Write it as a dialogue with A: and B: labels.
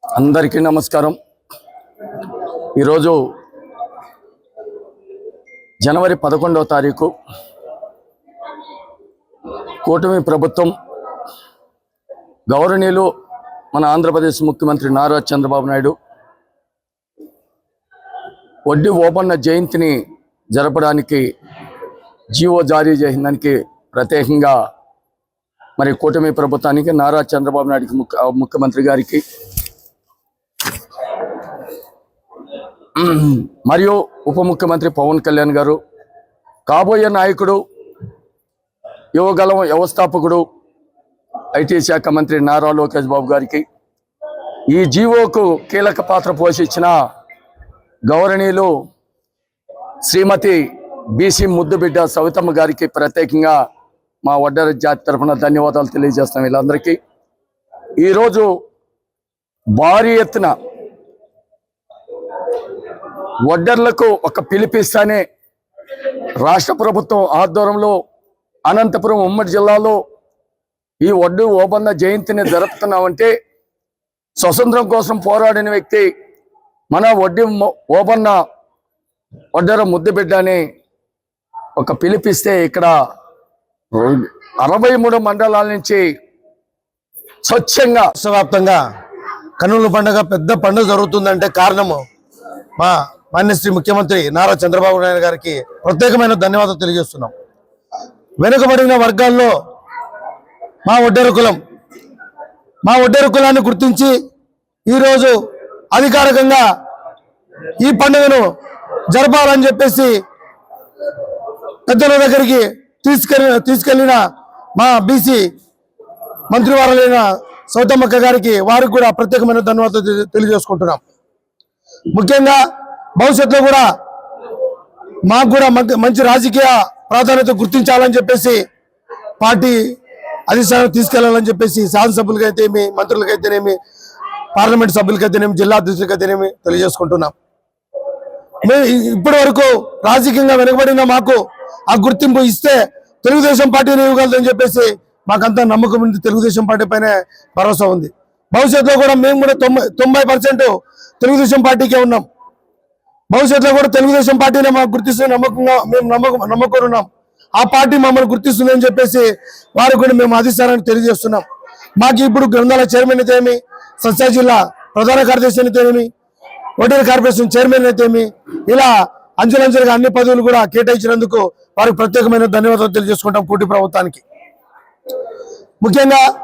A: అందరికీ నమస్కారం। ఈరోజు జనవరి 11వ తారీఖు కూటమి ప్రభుత్వం గౌరవనీయులు మన ఆంధ్రప్రదేశ్ ముఖ్యమంత్రి నారా చంద్రబాబు నాయుడు వడ్డీ ఓబన్న జయంతిని జరపడానికి జీవో జారీ చేసినందుకు ప్రత్యేకంగా మరి కూటమి ప్రభుత్వానికి నారా చంద్రబాబు నాయుడుకి ముఖ్యమంత్రి గారికి మరియు ఉప ముఖ్యమంత్రి పవన్ కళ్యాణ్ గారు, కాబోయే నాయకుడు, యువగలం వ్యవస్థాపకుడు ఐటీ శాఖ మంత్రి నారా లోకేష్ బాబు గారికి, ఈ జీవోకు కీలక పాత్ర పోషించిన గౌరవనీయులు శ్రీమతి బీసీ ముద్దుబిడ్డ సవితమ్మ గారికి ప్రత్యేకంగా మా వడ్డెర జాతి తరఫున ధన్యవాదాలు తెలియజేస్తాం। వీళ్ళందరికీ ఈరోజు భారీ ఎత్తున వడ్డెర్లకు ఒక పిలిపిస్తానే రాష్ట్ర ప్రభుత్వం ఆధ్వర్యంలో అనంతపురం ఉమ్మడి జిల్లాలో ఈ వడ్డీ ఓబన్న జయంతిని జరుపుతున్నామంటే స్వతంత్రం కోసం పోరాడిన వ్యక్తి మన వడ్డీ ఓబన్న వడ్డెర ముద్దుబిడ్డ అని ఒక పిలిపిస్తే ఇక్కడ 63 మండలాల నుంచి స్వచ్ఛంగా
B: రాష్ట్రవ్యాప్తంగా కన్నుల పండుగ పెద్ద పండుగ జరుగుతుందంటే కారణము మా మాన్యశ్రీ ముఖ్యమంత్రి నారా చంద్రబాబు నాయుడు గారికి ప్రత్యేకమైన ధన్యవాదాలు తెలియజేస్తున్నాం। వెనుకబడిన వర్గాల్లో మా ఒడ్డెర కులాన్ని గుర్తించి ఈరోజు అధికారికంగా ఈ పండుగను జరపాలని చెప్పేసి పెద్దల దగ్గరికి తీసుకెళ్లిన మా బీసీ మంత్రివారులైన సౌతమ్మక్క గారికి వారికి కూడా ప్రత్యేకమైన ధన్యవాదాలు తెలియజేసుకుంటున్నాం। ముఖ్యంగా భవిష్యత్తులో కూడా మాకు కూడా మంచి రాజకీయ ప్రాధాన్యత గుర్తించాలని చెప్పేసి పార్టీ అధిష్టానం తీసుకెళ్లాలని చెప్పేసి శాసనసభ్యులకైతేనేమి, మంత్రులకైతేనేమి, పార్లమెంట్ సభ్యులకైతేనేమి, జిల్లా అధ్యక్షులకైతేనేమి తెలియజేసుకుంటున్నాం। ఇప్పటి వరకు రాజకీయంగా వెనుకబడిన మాకు ఆ గుర్తింపు ఇస్తే తెలుగుదేశం పార్టీని ఇవ్వగలదని చెప్పేసి మాకంతా నమ్మకం ఉంది। తెలుగుదేశం పార్టీ పైన భరోసా ఉంది। భవిష్యత్తులో కూడా మేము కూడా 90% తెలుగుదేశం పార్టీకే ఉన్నాం। భవిష్యత్తులో కూడా తెలుగుదేశం పార్టీనే మాకు గుర్తిస్తున్న నమ్మకంగా మేము నమ్మకం ఉన్నాం। ఆ పార్టీ మమ్మల్ని గుర్తిస్తుందని చెప్పేసి వారికి కూడా మేము అధిష్టానానికి తెలియజేస్తున్నాం। మాకు ఇప్పుడు గ్రంథాల చైర్మన్ అయితేమి, సత్య జిల్లా ప్రధాన కార్యదర్శి అయితేనేమి, వడ్డెర కార్పొరేషన్ చైర్మన్ అయితేమి, ఇలా అంచెలంచెలుగా అన్ని పదవులు కూడా కేటాయించినందుకు వారికి ప్రత్యేకమైన ధన్యవాదాలు తెలియజేసుకుంటాం కూటమి ప్రభుత్వానికి। ముఖ్యంగా